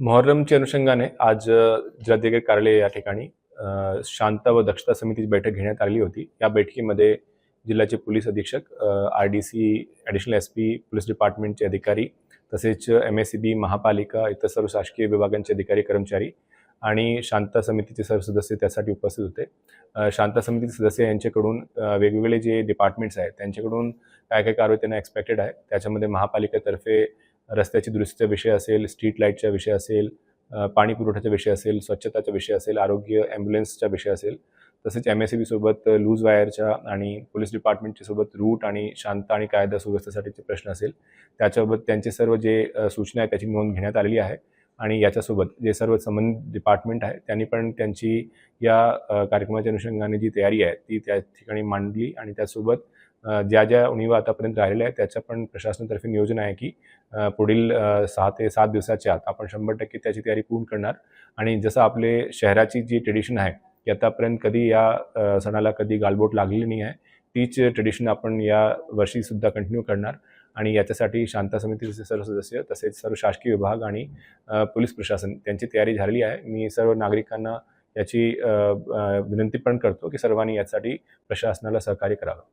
मोहर्रमच्या अनुषंगाने आज जिल्हाधिकारी कार्यालय या ठिकाणी शांत व दक्षता समितीची बैठक घेण्यात आली होती. या बैठकीमध्ये जिल्ह्याचे पोलीस अधीक्षक, आर-डी-सी, ॲडिशनल एस-पी, पोलीस डिपार्टमेंटचे अधिकारी, तसेच एम-एस-सी-बी, महापालिका, इतर सर्व शासकीय विभागांचे अधिकारी, कर्मचारी आणि शांत समितीचे सर्व सदस्य त्यासाठी उपस्थित होते. शांत समितीचे सदस्य यांच्याकडून वेगवेगळे जे डिपार्टमेंट्स आहेत त्यांच्याकडून काय काय कारवाई त्यांना एक्सपेक्टेड आहे. त्याच्यामध्ये महापालिकेतर्फे रस्त्याची दुरुस्तीचा विषय असेल, स्ट्रीट लाईटचा विषय असेल, पाणी पुरवठ्याचा विषय असेल, स्वच्छताचा विषय असेल, आरोग्य ॲम्ब्युलन्सचा विषय असेल, तसेच एम-एस-सी-बी सोबत लूज वायरच्या आणि पोलीस डिपार्टमेंटच्या सोबत रूट आणि शांत आणि कायदा सुव्यवस्थेसाठीचे प्रश्न असेल, त्याच्याबाबत त्यांचे सर्व जे सूचना आहेत त्याची नोंद घेण्यात आलेली आहे. आणि याच्यासोबत जे सर्व संबंधित डिपार्टमेंट आहे त्यांनी पण त्यांची या कार्यक्रमाच्या अनुषंगाने जी तयारी आहे ती त्या ठिकाणी मांडली आणि त्यासोबत ज्या ज्या उणिवा आतापर्यंत राहिलेल्या आहेत त्याचं पण प्रशासनातर्फे नियोजन आहे की पुढील 6 ते 7 दिवसाच्या आत आपण 100% त्याची तयारी पूर्ण करणार. आणि जसं आपले शहराची जी ट्रेडिशन आहे की आतापर्यंत कधी या सणाला कधी गालबोट लागलेली नाही आहे, तीच ट्रेडिशन आपण या वर्षीसुद्धा कंटिन्यू करणार. आणि याच्यासाठी शांत समितीचे सर्व सदस्य तसेच सर्व शासकीय विभाग आणि पोलीस प्रशासन त्यांची तयारी झालेली आहे. मी सर्व नागरिकांना याची विनंती पण करतो की सर्वांनी यासाठी प्रशासनाला सहकार्य करावं.